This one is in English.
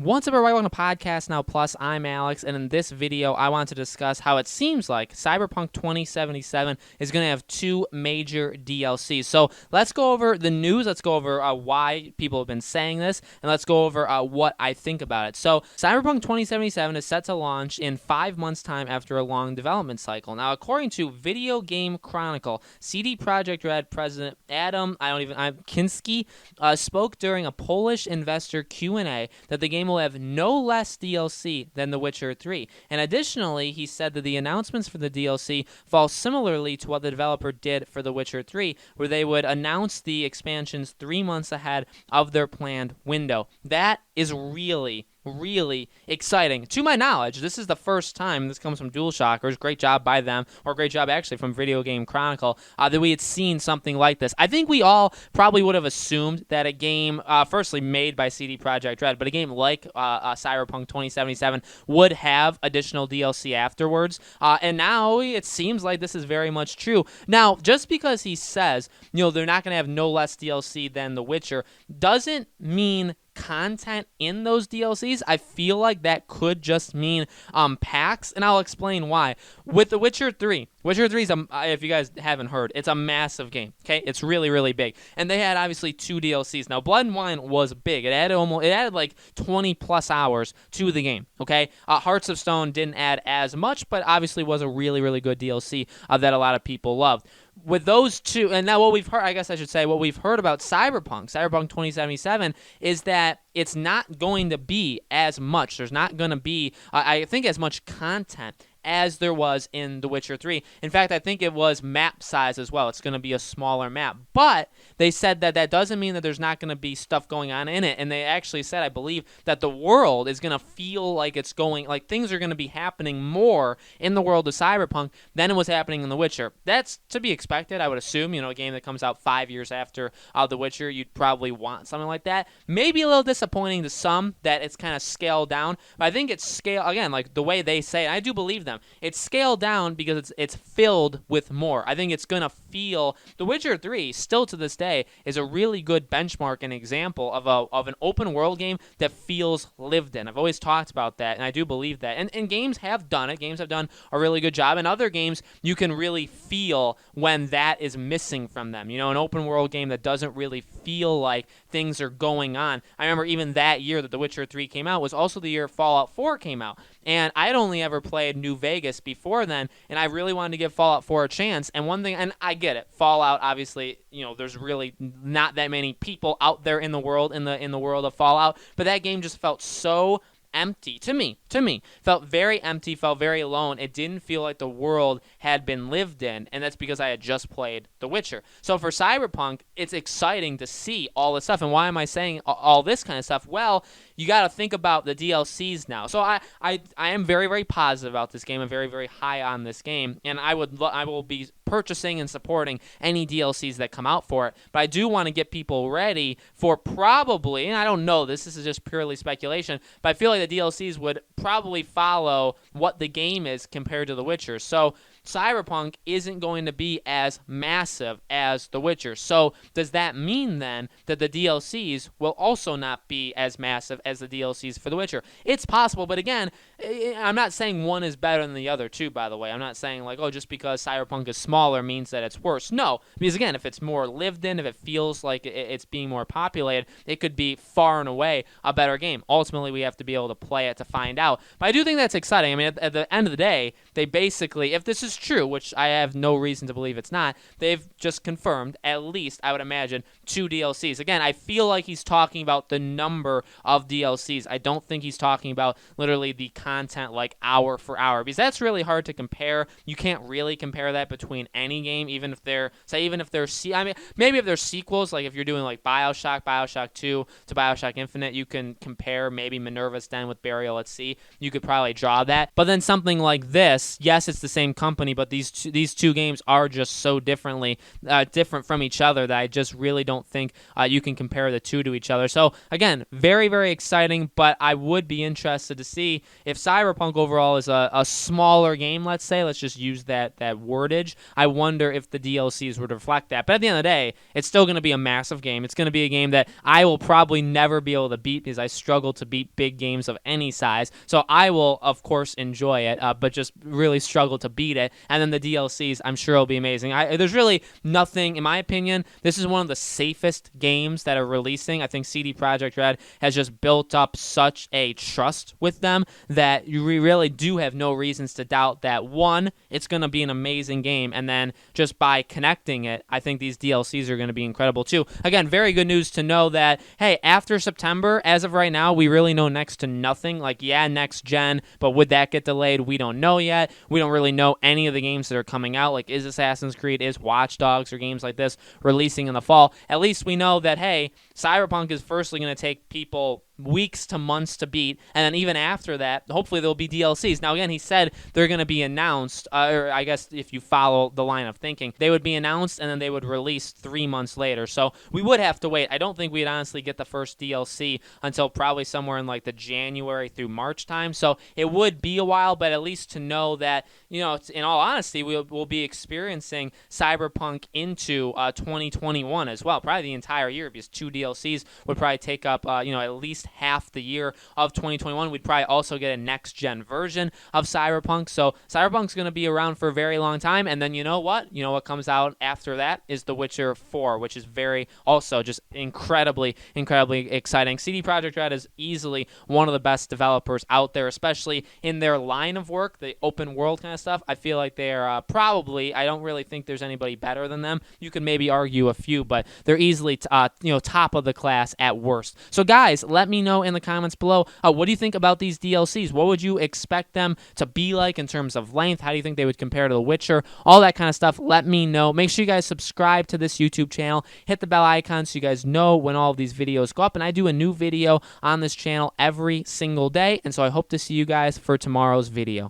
What's up, everybody? Welcome to Podcast Now Plus. I'm Alex, and in this video, I want to discuss how it seems like Cyberpunk 2077 is going to have two major DLCs. So let's go over the news. Let's go over why people have been saying this, and let's go over what I think about it. So Cyberpunk 2077 is set to launch in 5 months' time after a long development cycle. Now, according to Video Game Chronicle, CD Projekt Red president Adam Kinski spoke during a Polish investor Q&A that the game will have no less DLC than The Witcher 3. And additionally, he said that the announcements for the DLC fall similarly to what the developer did for The Witcher 3, where they would announce the expansions 3 months ahead of their planned window. That is really exciting. To my knowledge, this is the first time, this comes from DualShockers, great job by them, or great job actually from Video Game Chronicle, that we had seen something like this. I think we all probably would have assumed that a game, firstly made by CD Projekt Red, but a game like Cyberpunk 2077 would have additional DLC afterwards, and now it seems like this is very much true. Now, just because he says, they're not going to have no less DLC than The Witcher, doesn't mean content in those DLCs. I feel like that could just mean packs, and I'll explain why. With The Witcher 3, Witcher 3 is, if you guys haven't heard, it's a massive game, okay? It's really big. And they had obviously 2 DLCs. Now, Blood and Wine was big. It added like 20 plus hours to the game, okay? Hearts of Stone didn't add as much, but obviously was a really good DLC that a lot of people loved. With those two, and now what we've heard, I guess I should say, what we've heard about Cyberpunk 2077, is that it's not going to be as much. There's not going to be, I think, as much content as there was in The Witcher 3. In fact, I think it was map size as well. It's going to be a smaller map. But they said that that doesn't mean that there's not going to be stuff going on in it. And they actually said, I believe, that the world is going to feel like it's going, like things are going to be happening more in the world of Cyberpunk than it was happening in The Witcher. That's to be expected, I would assume. A game that comes out 5 years after The Witcher, you'd probably want something like that. Maybe a little disappointing to some that it's kind of scaled down. But I think it's scaled, again, like the way they say it, I do believe them. It's scaled down because it's filled with more. I think it's going to feel, The Witcher 3, still to this day, is a really good benchmark and example of an open world game that feels lived in. I've always talked about that, and I do believe that. And games have done it. Games have done a really good job. And other games, you can really feel when that is missing from them. An open world game that doesn't really feel like things are going on. I remember even that year that The Witcher 3 came out was also the year Fallout 4 came out. And I had only ever played New Vegas before then, and I really wanted to give Fallout 4 a chance. And one thing, and I get it, Fallout, obviously, there's really not that many people out there in the world, in the world of Fallout, but that game just felt so empty to me. Felt very empty, felt very alone. It didn't feel like the world had been lived in, and that's because I had just played The Witcher. So for Cyberpunk, it's exciting to see all this stuff. And why am I saying all this kind of stuff? Well, you got to think about the DLCs now. So I am very positive about this game. I'm very high on this game, and I will be purchasing and supporting any DLCs that come out for it. But I do want to get people ready for probably, and I don't know, this is just purely speculation, but I feel like the DLCs would probably follow what the game is compared to The Witcher. So Cyberpunk isn't going to be as massive as The Witcher. So does that mean then that the DLCs will also not be as massive as the DLCs for The Witcher? It's possible, but again, I'm not saying one is better than the other too, by the way. I'm not saying like, just because Cyberpunk is smaller means that it's worse. No, because again, if it's more lived in, if it feels like it's being more populated, it could be far and away a better game. Ultimately, we have to be able to play it to find out. But I do think that's exciting. I mean, at the end of the day, they basically, if this is true, which I have no reason to believe it's not, they've just confirmed, at least, I would imagine, 2 DLCs. Again, I feel like he's talking about the number of DLCs. I don't think he's talking about literally the content like hour for hour, because that's really hard to compare. You can't really compare that between any game, even if they're, maybe if they're sequels, like if you're doing like Bioshock 2 to Bioshock Infinite, you can compare maybe Minerva's Den with Burial at Sea. You could probably draw that. But then something like this, yes, it's the same company, company, but these two games are just so different from each other that I just really don't think you can compare the two to each other. So again, very, very exciting, but I would be interested to see if Cyberpunk overall is a smaller game, let's say. Let's just use that wordage. I wonder if the DLCs would reflect that. But at the end of the day, it's still going to be a massive game. It's going to be a game that I will probably never be able to beat because I struggle to beat big games of any size. So I will, of course, enjoy it, but just really struggle to beat it. And then the DLCs, I'm sure will be amazing. There's really nothing, in my opinion, this is one of the safest games that are releasing. I think CD Projekt Red has just built up such a trust with them that you really do have no reasons to doubt that, one, it's going to be an amazing game, and then just by connecting it, I think these DLCs are going to be incredible too. Again, very good news to know that, hey, after September, as of right now, we really know next to nothing. Like, yeah, next gen, but would that get delayed? We don't know yet. We don't really know any of the games that are coming out. Like, is Assassin's Creed, is Watch Dogs, or games like this releasing in the fall? At least we know that, hey, Cyberpunk is firstly going to take people weeks to months to beat, and then even after that, hopefully there'll be DLCs. Now, again, he said they're going to be announced, or I guess if you follow the line of thinking, they would be announced and then they would release 3 months later. So we would have to wait. I don't think we'd honestly get the first DLC until probably somewhere in like the January through March time. So it would be a while, but at least to know that, you know, in all honesty, we'll be experiencing Cyberpunk into 2021 as well, probably the entire year, because 2 DLCs would probably take up, at least half the year of 2021. We'd probably also get a next-gen version of Cyberpunk. So Cyberpunk's going to be around for a very long time. And then you know what? You know what comes out after that is The Witcher 4, which is also just incredibly, incredibly exciting. CD Projekt Red is easily one of the best developers out there, especially in their line of work, the open world kind of stuff. I feel like they're probably, I don't really think there's anybody better than them. You could maybe argue a few, but they're easily top of the class at worst. So guys, let me know in the comments below, what do you think about these DLCs? What would you expect them to be like in terms of length? How do you think they would compare to The Witcher? All that kind of stuff, let me know. Make sure you guys subscribe to this YouTube channel. Hit the bell icon so you guys know when all of these videos go up. And I do a new video on this channel every single day. And so I hope to see you guys for tomorrow's video.